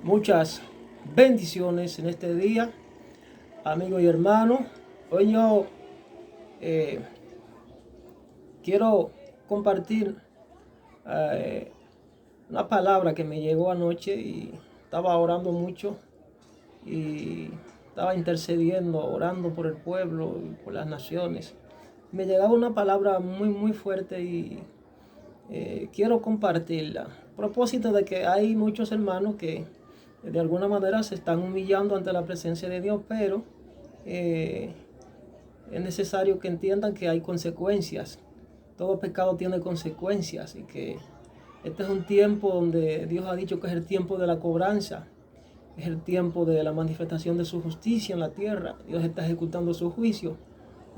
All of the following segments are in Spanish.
Muchas bendiciones en este día, amigos y hermanos. Hoy yo quiero compartir eh, una palabra que me llegó anoche y estaba orando mucho y estaba intercediendo, orando por el pueblo y por las naciones. Me llegaba una palabra muy fuerte y quiero compartirla. A propósito de que hay muchos hermanos que de alguna manera se están humillando ante la presencia de Dios, pero es necesario que entiendan que hay consecuencias. Todo pecado tiene consecuencias y que este es un tiempo donde Dios ha dicho que es el tiempo de la cobranza, es el tiempo de la manifestación de su justicia en la tierra. Dios está ejecutando su juicio.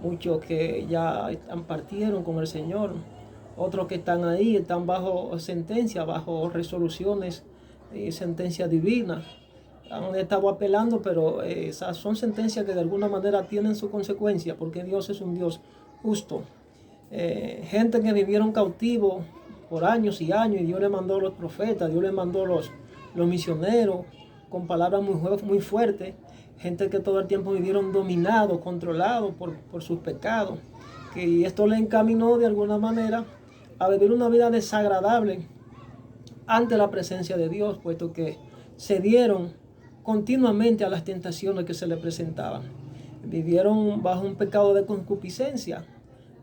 Muchos que ya partieron con el Señor, otros que están ahí, están bajo sentencia, bajo resoluciones y sentencias divinas. Han estado apelando, pero esas son sentencias que de alguna manera tienen su consecuencia, porque Dios es un Dios justo. Gente que vivieron cautivos por años y años, y Dios le mandó los profetas, Dios le mandó los misioneros con palabras muy fuertes. Gente que todo el tiempo vivieron dominados, controlados por sus pecados. Que esto le encaminó de alguna manera a vivir una vida desagradable ante la presencia de Dios, puesto que cedieron continuamente a las tentaciones que se le presentaban. Vivieron bajo un pecado de concupiscencia,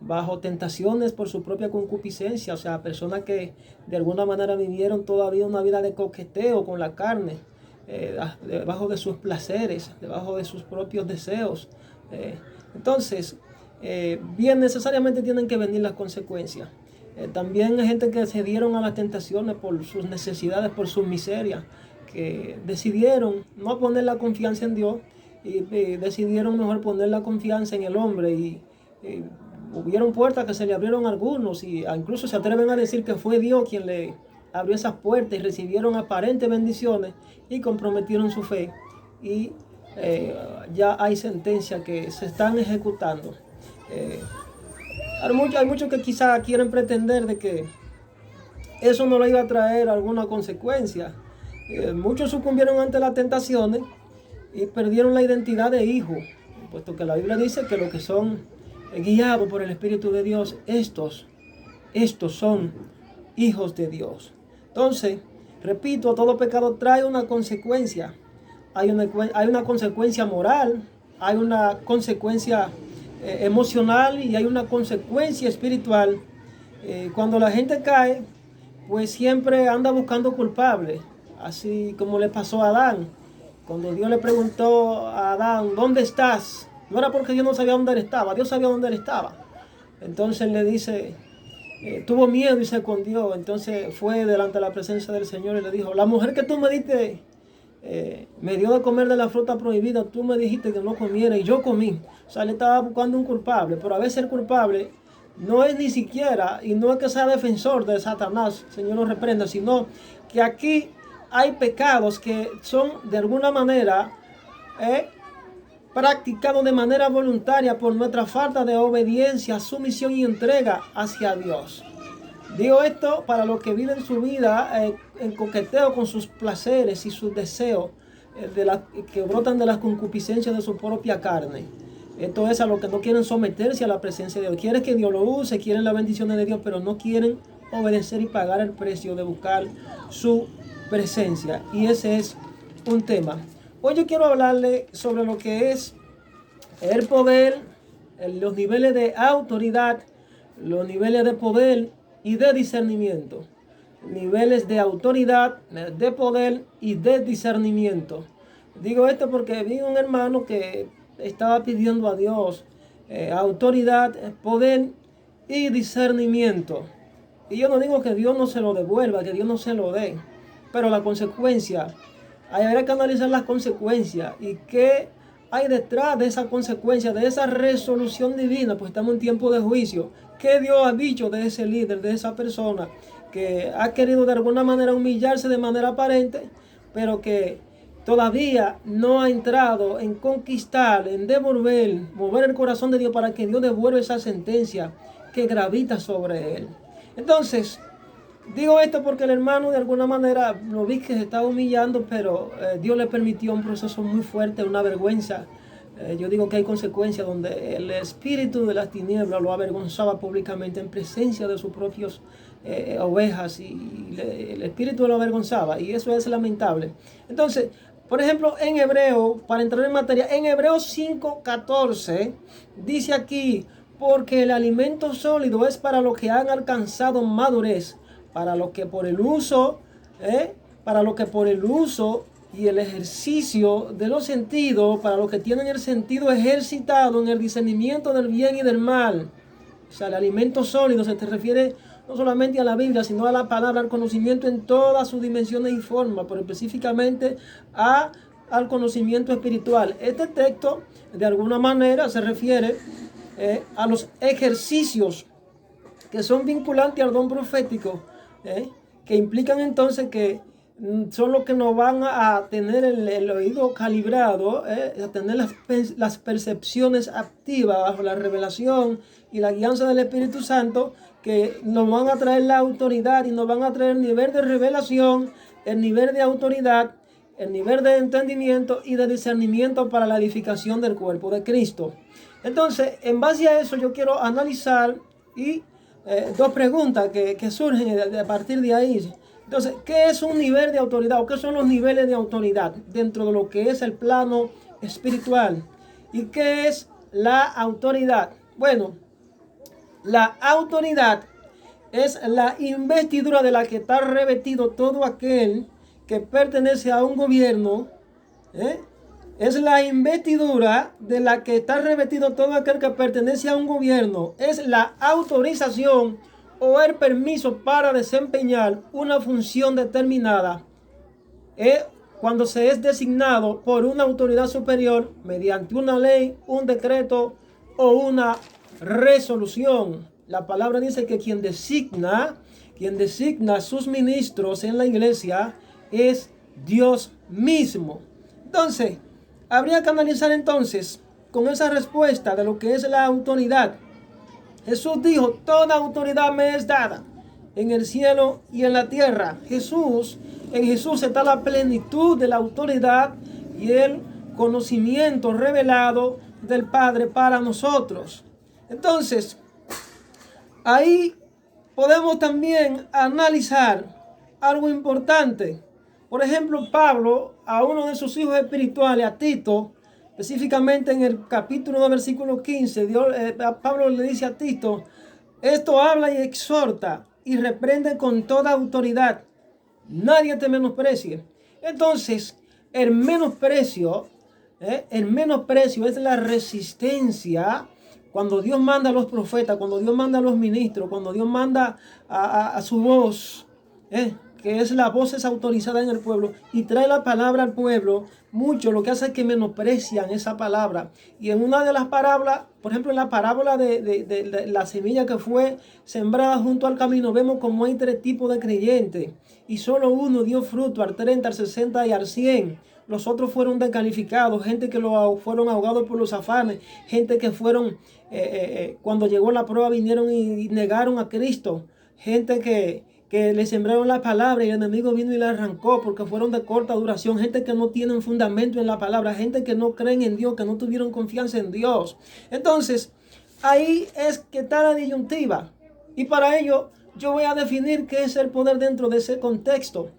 bajo tentaciones por su propia concupiscencia, o sea, personas que de alguna manera vivieron todavía una vida de coqueteo con la carne, debajo de sus placeres, debajo de sus propios deseos. Entonces, bien necesariamente tienen que venir las consecuencias. También hay gente que se dieron a las tentaciones por sus necesidades, por su miseria, que decidieron no poner la confianza en Dios y decidieron mejor poner la confianza en el hombre y hubieron puertas que se le abrieron a algunos y incluso se atreven a decir que fue Dios quien le abrió esas puertas y recibieron aparentes bendiciones y comprometieron su fe y ya hay sentencias que se están ejecutando. Hay muchos que quizá quieren pretender de que eso no le iba a traer alguna consecuencia. Muchos sucumbieron ante las tentaciones y perdieron la identidad de hijo, puesto que la Biblia dice que los que son guiados por el Espíritu de Dios, estos son hijos de Dios. Entonces, repito, todo pecado trae una consecuencia. Hay una consecuencia moral, hay una consecuencia emocional y hay una consecuencia espiritual. Cuando la gente cae, pues siempre anda buscando culpables, así como le pasó a Adán. Cuando Dios le preguntó a Adán, ¿dónde estás? No era porque Dios no sabía dónde él estaba, Dios sabía dónde él estaba. Entonces le dice, tuvo miedo y se escondió. Entonces fue delante de la presencia del Señor y le dijo, la mujer que tú me diste, me dio de comer de la fruta prohibida, tú me dijiste que no comiera y yo comí. O sea, le estaba buscando un culpable, pero a veces el culpable no es ni siquiera, y no es que sea defensor de Satanás, Señor nos reprenda, sino que aquí hay pecados que son de alguna manera practicados de manera voluntaria por nuestra falta de obediencia, sumisión y entrega hacia Dios. Digo esto para los que viven su vida en coqueteo con sus placeres y sus deseos que brotan de las concupiscencias de su propia carne. Esto es a los que no quieren someterse a la presencia de Dios. Quieren que Dios lo use, quieren las bendiciones de Dios, pero no quieren obedecer y pagar el precio de buscar su presencia. Y ese es un tema. Hoy yo quiero hablarle sobre lo que es el poder, los niveles de autoridad, los niveles de poder y de discernimiento. Niveles de autoridad, de poder y de discernimiento. Digo esto porque vi un hermano que estaba pidiendo a Dios autoridad, poder y discernimiento. Y yo no digo que Dios no se lo devuelva, que Dios no se lo dé, pero la consecuencia, hay que analizar las consecuencias y qué hay detrás de esa consecuencia, de esa resolución divina, pues estamos en tiempo de juicio. ¿Qué Dios ha dicho de ese líder, de esa persona que ha querido de alguna manera humillarse de manera aparente, pero que todavía no ha entrado en conquistar, en devolver, mover el corazón de Dios para que Dios devuelva esa sentencia que gravita sobre él? Entonces, Digo esto porque el hermano de alguna manera lo vi que se estaba humillando, pero Dios le permitió un proceso muy fuerte, una vergüenza. Yo digo que hay consecuencias donde el espíritu de las tinieblas lo avergonzaba públicamente en presencia de sus propios ovejas y el espíritu lo avergonzaba y eso es lamentable. Entonces, por ejemplo, en Hebreo, para entrar en materia, en Hebreos 5:14 dice aquí, porque el alimento sólido es para los que han alcanzado madurez, para los que por el uso, para los que por el uso y el ejercicio de los sentidos, para los que tienen el sentido ejercitado en el discernimiento del bien y del mal. O sea, el alimento sólido se te refiere no solamente a la Biblia, sino a la palabra, al conocimiento en todas sus dimensiones y formas, pero específicamente al conocimiento espiritual. Este texto, de alguna manera, se refiere a los ejercicios que son vinculantes al don profético, que implican entonces que son los que nos van a tener el oído calibrado, a tener las percepciones activas bajo la revelación y la guianza del Espíritu Santo, que nos van a traer la autoridad y nos van a traer el nivel de revelación, el nivel de autoridad, el nivel de entendimiento y de discernimiento para la edificación del cuerpo de Cristo. Entonces, en base a eso, yo quiero analizar y dos preguntas que surgen a partir de ahí. Entonces, ¿qué es un nivel de autoridad o qué son los niveles de autoridad dentro de lo que es el plano espiritual? ¿Y qué es la autoridad? Bueno, la autoridad es la investidura de la que está revestido todo aquel que pertenece a un gobierno. Es la investidura de la que está revestido todo aquel que pertenece a un gobierno. Es la autorización o el permiso para desempeñar una función determinada. Cuando se es designado por una autoridad superior mediante una ley, un decreto o una resolución. La palabra dice que quien designa a sus ministros en la iglesia es Dios mismo. Entonces, habría que analizar entonces con esa respuesta de lo que es la autoridad. Jesús dijo, toda autoridad me es dada en el cielo y en la tierra. En Jesús está la plenitud de la autoridad y el conocimiento revelado del Padre para nosotros. Entonces, ahí podemos también analizar algo importante. Por ejemplo, Pablo, a uno de sus hijos espirituales, a Tito, específicamente en el capítulo 2, versículo 15, Pablo le dice a Tito, esto habla y exhorta y reprende con toda autoridad. Nadie te menosprecie. Entonces, el menosprecio es la resistencia cuando Dios manda a los profetas, cuando Dios manda a los ministros, cuando Dios manda a su voz, que es la voz autorizada en el pueblo y trae la palabra al pueblo. Mucho lo que hace es que menosprecian esa palabra. Y en una de las parábolas, por ejemplo en la parábola de la semilla que fue sembrada junto al camino, vemos como hay tres tipos de creyentes y solo uno dio fruto al 30, al 60 y al 100. Los otros fueron descalificados, gente que fueron ahogados por los afanes, gente que fueron, cuando llegó la prueba vinieron y negaron a Cristo, gente que le sembraron la palabra y el enemigo vino y la arrancó porque fueron de corta duración, gente que no tienen fundamento en la palabra, gente que no creen en Dios, que no tuvieron confianza en Dios. Entonces, ahí es que está la disyuntiva. Y para ello, yo voy a definir qué es el poder dentro de ese contexto.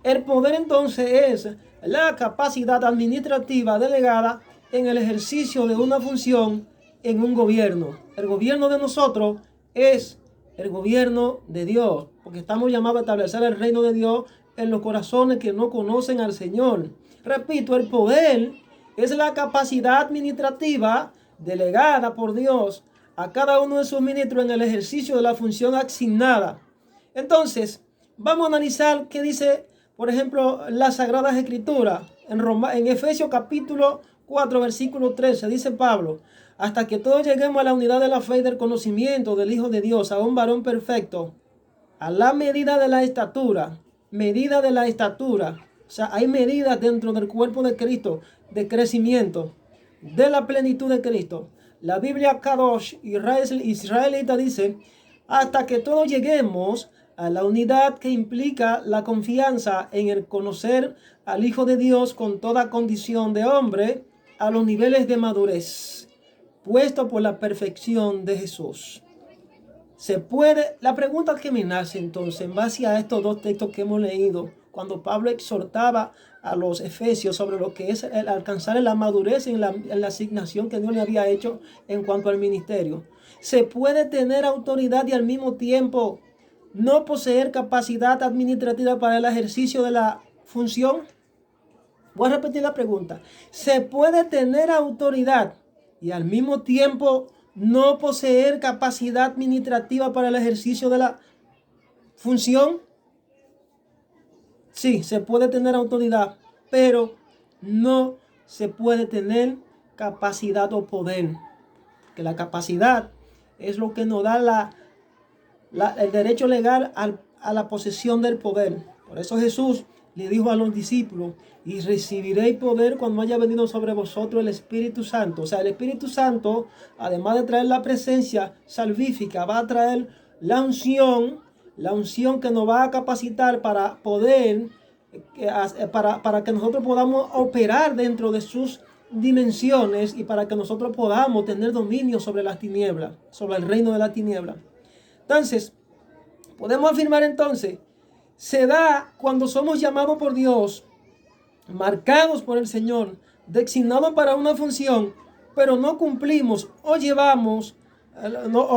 El poder entonces es la capacidad administrativa delegada en el ejercicio de una función en un gobierno. El gobierno de nosotros es el gobierno de Dios, porque estamos llamados a establecer el reino de Dios en los corazones que no conocen al Señor. Repito, el poder es la capacidad administrativa delegada por Dios a cada uno de sus ministros en el ejercicio de la función asignada. Entonces, vamos a analizar qué dice, por ejemplo, las Sagradas Escrituras. En Efesios capítulo 4, versículo 13, dice Pablo, hasta que todos lleguemos a la unidad de la fe y del conocimiento del Hijo de Dios, a un varón perfecto, a la medida de la estatura. O sea, hay medidas dentro del cuerpo de Cristo de crecimiento, de la plenitud de Cristo. La Biblia Kadosh israelita dice, hasta que todos lleguemos a la unidad que implica la confianza en el conocer al Hijo de Dios con toda condición de hombre, a los niveles de madurez, puesto por la perfección de Jesús. La pregunta que me nace entonces, en base a estos dos textos que hemos leído, cuando Pablo exhortaba a los efesios sobre lo que es el alcanzar la madurez en la asignación que Dios le había hecho en cuanto al ministerio. ¿Se puede tener autoridad y al mismo tiempo no poseer capacidad administrativa para el ejercicio de la función? Voy a repetir la pregunta. ¿Se puede tener autoridad y al mismo tiempo no poseer capacidad administrativa para el ejercicio de la función? Sí, se puede tener autoridad, pero no se puede tener capacidad o poder. Que la capacidad es lo que nos da el derecho legal a la posesión del poder. Por eso Jesús le dijo a los discípulos: y recibiréis poder cuando haya venido sobre vosotros el Espíritu Santo. O sea, el Espíritu Santo, además de traer la presencia salvífica, va a traer la unción que nos va a capacitar para poder, para que nosotros podamos operar dentro de sus dimensiones y para que nosotros podamos tener dominio sobre las tinieblas, sobre el reino de la tiniebla. Entonces, podemos afirmar entonces, se da cuando somos llamados por Dios, marcados por el Señor, designados para una función, pero no cumplimos o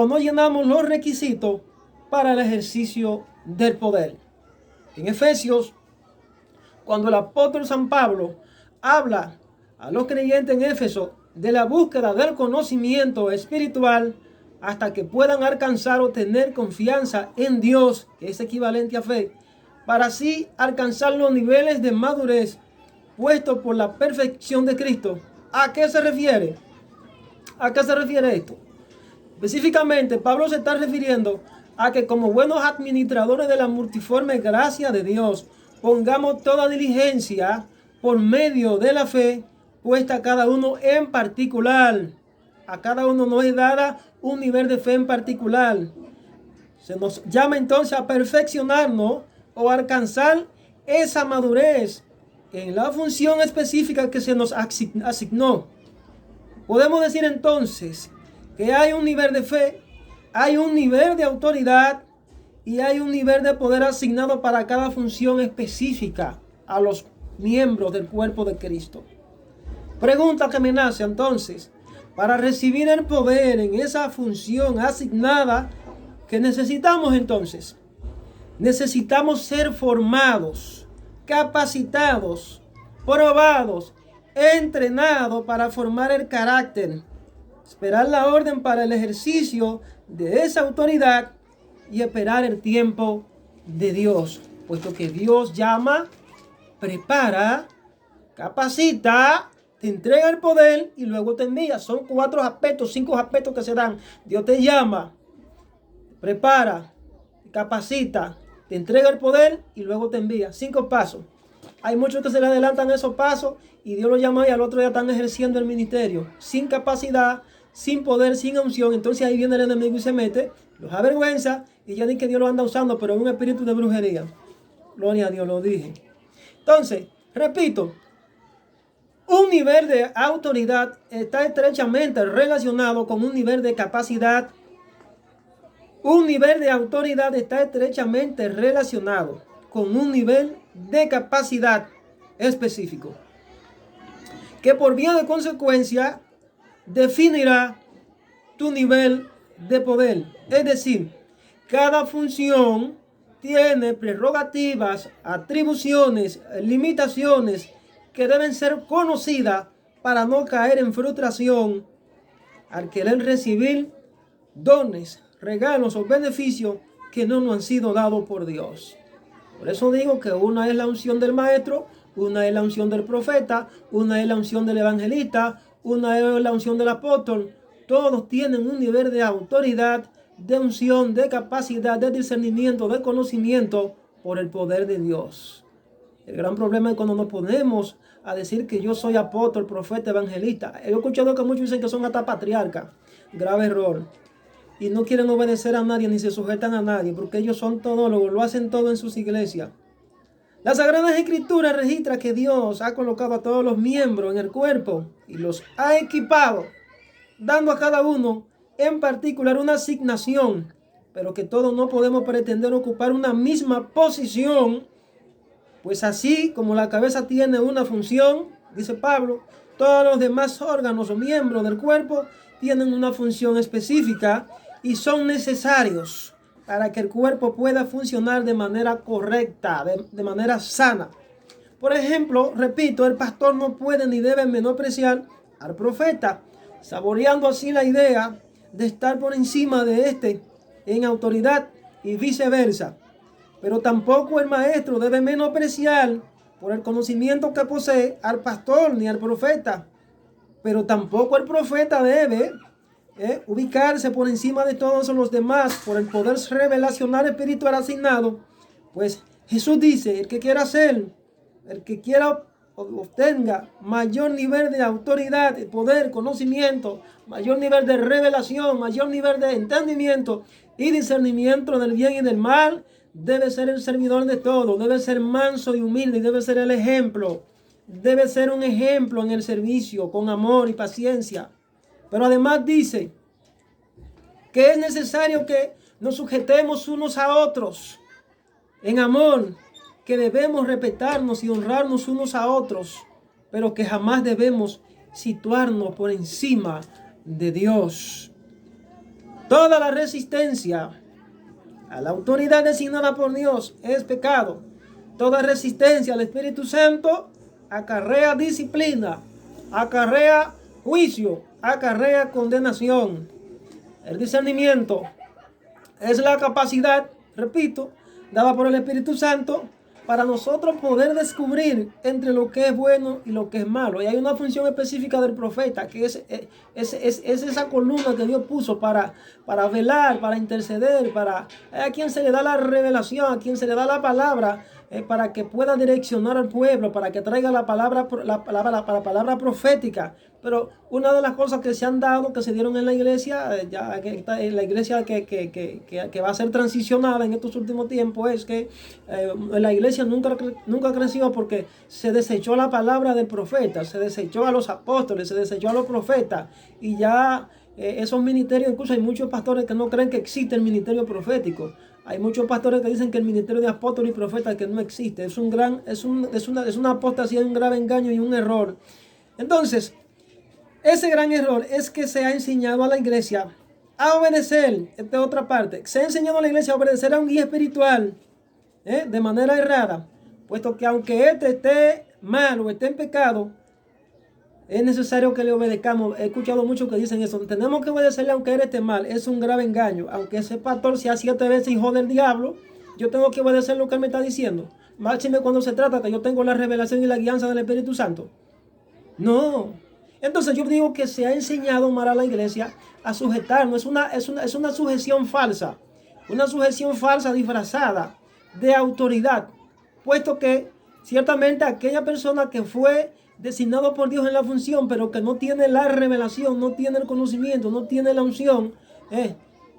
no llenamos los requisitos para el ejercicio del poder. En Efesios, cuando el apóstol San Pablo habla a los creyentes en Éfeso de la búsqueda del conocimiento espiritual hasta que puedan alcanzar o tener confianza en Dios, que es equivalente a fe, para así alcanzar los niveles de madurez puestos por la perfección de Cristo. ¿A qué se refiere? ¿A qué se refiere esto? Específicamente, Pablo se está refiriendo a que como buenos administradores de la multiforme gracia de Dios, pongamos toda diligencia por medio de la fe, puesta a cada uno en particular. A cada uno nos es dada un nivel de fe en particular. Se nos llama entonces a perfeccionarnos o alcanzar esa madurez en la función específica que se nos asignó. Podemos decir entonces que hay un nivel de fe, hay un nivel de autoridad y hay un nivel de poder asignado para cada función específica a los miembros del cuerpo de Cristo. Pregunta que me nace entonces: para recibir el poder en esa función asignada, ¿qué necesitamos entonces? Necesitamos ser formados, capacitados, probados, entrenados para formar el carácter, esperar la orden para el ejercicio de esa autoridad y esperar el tiempo de Dios, puesto que Dios llama, prepara, capacita, te entrega el poder y luego te envía. Son 4 aspectos, 5 aspectos que se dan. Dios te llama, prepara, capacita, te entrega el poder y luego te envía. 5 pasos. Hay muchos que se le adelantan esos pasos y Dios los llama y al otro día están ejerciendo el ministerio sin capacidad, sin poder, sin unción. Entonces ahí viene el enemigo y se mete, los avergüenza y ya ni que Dios lo anda usando, pero en un espíritu de brujería. Gloria a Dios, lo dije. Entonces, repito, un nivel de autoridad está estrechamente relacionado con un nivel de capacidad. Un nivel de autoridad está estrechamente relacionado con un nivel de capacidad específico, que por vía de consecuencia definirá tu nivel de poder. Es decir, cada función tiene prerrogativas, atribuciones, limitaciones que deben ser conocidas para no caer en frustración al querer recibir dones, regalos o beneficios que no nos han sido dados por Dios. Por eso digo que una es la unción del maestro, una es la unción del profeta, una es la unción del evangelista, una es la unción del apóstol. Todos tienen un nivel de autoridad, de unción, de capacidad, de discernimiento, de conocimiento por el poder de Dios. El gran problema es cuando nos ponemos a decir que yo soy apóstol, profeta, evangelista. He escuchado que muchos dicen que son hasta patriarcas. Grave error. y no quieren obedecer a nadie ni se sujetan a nadie, porque ellos son todólogos, lo hacen todo en sus iglesias. Las Sagradas Escrituras registra que Dios ha colocado a todos los miembros en el cuerpo y los ha equipado, dando a cada uno en particular una asignación, pero que todos no podemos pretender ocupar una misma posición, pues así como la cabeza tiene una función, dice Pablo, todos los demás órganos o miembros del cuerpo tienen una función específica y son necesarios para que el cuerpo pueda funcionar de manera correcta, de manera sana. Por ejemplo, repito, el pastor no puede ni debe menospreciar al profeta, saboreando así la idea de estar por encima de este en autoridad y viceversa. Pero tampoco el maestro debe menospreciar por el conocimiento que posee al pastor ni al profeta. Pero tampoco el profeta debe ubicarse por encima de todos los demás por el poder revelacional espiritual asignado. Pues Jesús dice, el que quiera obtenga mayor nivel de autoridad, de poder, conocimiento, mayor nivel de revelación, mayor nivel de entendimiento y discernimiento del bien y del mal, debe ser el servidor de todo, debe ser manso y humilde y debe ser el ejemplo. Debe ser un ejemplo en el servicio, con amor y paciencia. Pero además dice que es necesario que nos sujetemos unos a otros en amor, que debemos respetarnos y honrarnos unos a otros, pero que jamás debemos situarnos por encima de Dios. Toda la resistencia a la autoridad designada por Dios es pecado. Toda resistencia al Espíritu Santo acarrea disciplina, acarrea juicio, acarrea condenación. El discernimiento es la capacidad, repito, dada por el Espíritu Santo para nosotros poder descubrir entre lo que es bueno y lo que es malo. Y hay una función específica del profeta, que es esa columna que Dios puso para velar, para interceder, a quien se le da la revelación, a quien se le da la palabra, para que pueda direccionar al pueblo, para que traiga la palabra profética. Pero una de las cosas que se han dado, que se dieron en la iglesia, ya que está en la iglesia que va a ser transicionada en estos últimos tiempos, es que la iglesia nunca creció porque se desechó la palabra del profeta, se desechó a los apóstoles, se desechó a los profetas, y ya esos ministerios, incluso hay muchos pastores que no creen que existe el ministerio profético. Hay muchos pastores que dicen que el ministerio de apóstol y profeta que no existe. Es una apostasía, un grave engaño y un error. Entonces, ese gran error es que se ha enseñado a la iglesia a obedecer. Esta es otra parte. Se ha enseñado a la iglesia a obedecer a un guía espiritual de manera errada, puesto que aunque éste esté mal o esté en pecado, es necesario que le obedezcamos. He escuchado muchos que dicen eso. Tenemos que obedecerle aunque él esté mal. Es un grave engaño. Aunque ese pastor sea 7 veces hijo del diablo, yo tengo que obedecer lo que él me está diciendo. Máxime cuando se trata que yo tengo la revelación y la guianza del Espíritu Santo. No. Entonces yo digo que se ha enseñado mal a la iglesia a sujetarnos. Es una sujeción falsa. Una sujeción falsa disfrazada de autoridad. Puesto que ciertamente aquella persona que fue designado por Dios en la función, pero que no tiene la revelación, no tiene el conocimiento, no tiene la unción,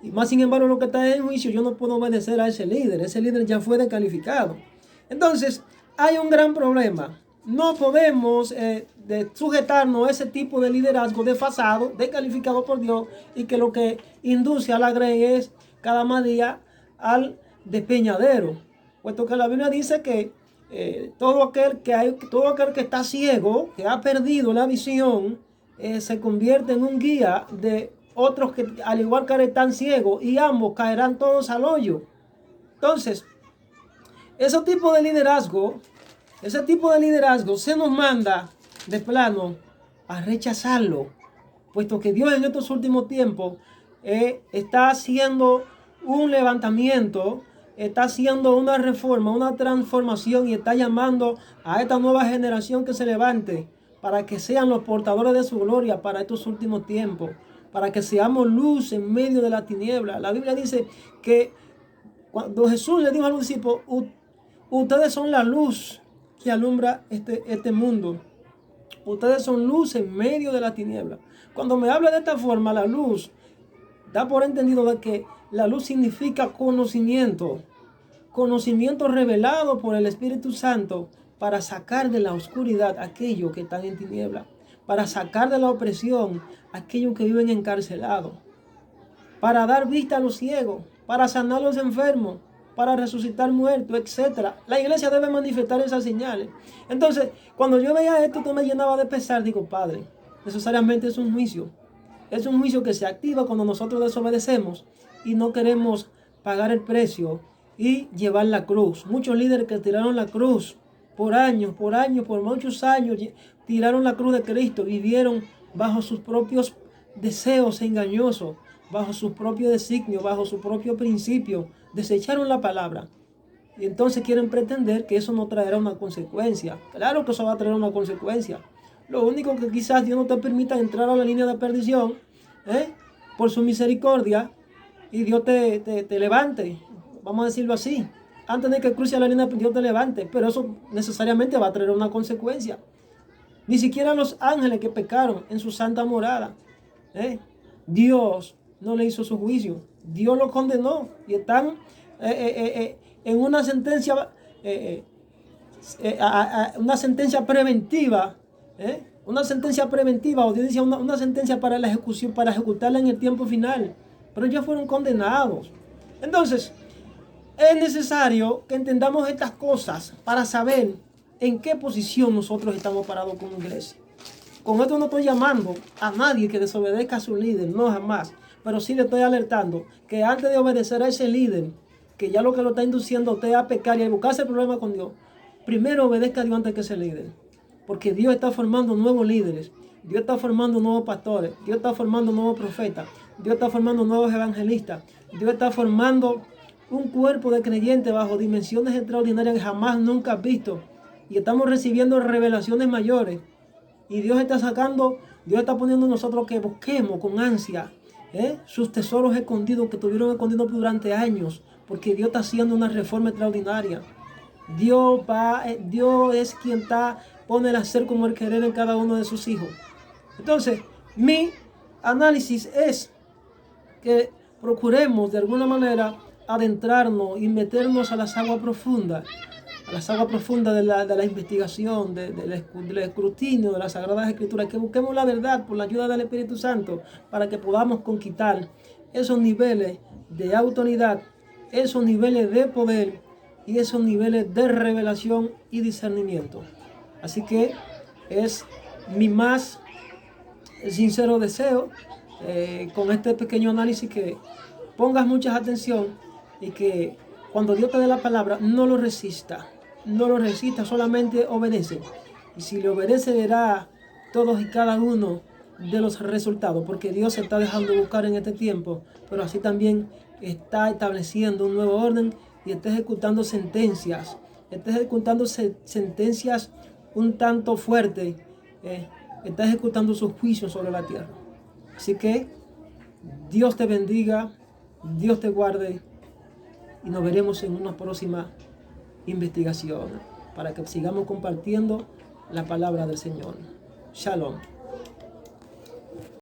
y más sin embargo lo que está en juicio, yo no puedo obedecer a ese líder ya fue descalificado. Entonces hay un gran problema. No podemos sujetarnos a ese tipo de liderazgo desfasado, descalificado por Dios, y que lo que induce a la grey es cada más día al despeñadero, puesto que la Biblia dice que todo aquel que está ciego, que ha perdido la visión, se convierte en un guía de otros que al igual que él están ciegos, y ambos caerán todos al hoyo. Entonces, ese tipo de liderazgo se nos manda de plano a rechazarlo, puesto que Dios en estos últimos tiempos está haciendo un levantamiento, está haciendo una reforma, una transformación, y está llamando a esta nueva generación que se levante para que sean los portadores de su gloria para estos últimos tiempos, para que seamos luz en medio de la tiniebla. La Biblia dice que cuando Jesús le dijo a los discípulos, ustedes son la luz que alumbra este mundo. Ustedes son luz en medio de la tiniebla. Cuando me habla de esta forma, la luz Da por entendido de que la luz significa conocimiento. Conocimiento revelado por el Espíritu Santo para sacar de la oscuridad aquellos que están en tiniebla, para sacar de la opresión aquellos que viven encarcelados, para dar vista a los ciegos, para sanar a los enfermos, para resucitar muertos, etc. La iglesia debe manifestar esas señales. Entonces, cuando yo veía esto, que me llenaba de pesar, digo, Padre, necesariamente es un juicio. Es un juicio que se activa cuando nosotros desobedecemos y no queremos pagar el precio y llevar la cruz. Muchos líderes que tiraron la cruz por años, por muchos años, tiraron la cruz de Cristo, vivieron bajo sus propios deseos engañosos, bajo sus propios designios, bajo su propio principio, desecharon la palabra. Y entonces quieren pretender que eso no traerá una consecuencia. Claro que eso va a traer una consecuencia. Lo único que quizás Dios no te permita entrar a la línea de perdición, por su misericordia, y Dios te levante, vamos a decirlo así. Antes de que cruce la línea, Dios te levante, pero eso necesariamente va a traer una consecuencia. Ni siquiera los ángeles que pecaron en su santa morada, Dios no le hizo su juicio. Dios los condenó y están en una sentencia, una sentencia preventiva, una sentencia preventiva, o Dios dice una sentencia para la ejecución, para ejecutarla en el tiempo final. Pero ellos fueron condenados. Entonces, es necesario que entendamos estas cosas para saber en qué posición nosotros estamos parados como iglesia. Con esto no estoy llamando a nadie que desobedezca a su líder, no jamás. Pero sí le estoy alertando que antes de obedecer a ese líder, que ya lo que lo está induciendo a usted a pecar y a buscarse el problema con Dios, primero obedezca a Dios antes que ese líder. Porque Dios está formando nuevos líderes, Dios está formando nuevos pastores, Dios está formando nuevos profetas, Dios está formando nuevos evangelistas, Dios está formando un cuerpo de creyentes bajo dimensiones extraordinarias que jamás nunca has visto. Y estamos recibiendo revelaciones mayores. Y Dios está poniendo en nosotros que busquemos con ansia sus tesoros escondidos que tuvieron escondidos durante años. Porque Dios está haciendo una reforma extraordinaria. Dios es quien pone el hacer como el querer en cada uno de sus hijos. Entonces, mi análisis es que procuremos de alguna manera adentrarnos y meternos a las aguas profundas, de la investigación, del escrutinio de las Sagradas Escrituras, que busquemos la verdad por la ayuda del Espíritu Santo para que podamos conquistar esos niveles de autoridad, esos niveles de poder y esos niveles de revelación y discernimiento. Así que es mi más sincero deseo con este pequeño análisis que pongas mucha atención y que cuando Dios te dé la palabra no lo resista, solamente obedece. Y si le obedece verá todos y cada uno de los resultados, porque Dios se está dejando buscar en este tiempo, pero así también está estableciendo un nuevo orden y está ejecutando sentencias, un tanto fuertes, está ejecutando sus juicios sobre la tierra. Así que Dios te bendiga, Dios te guarde y nos veremos en una próxima investigación para que sigamos compartiendo la palabra del Señor. Shalom.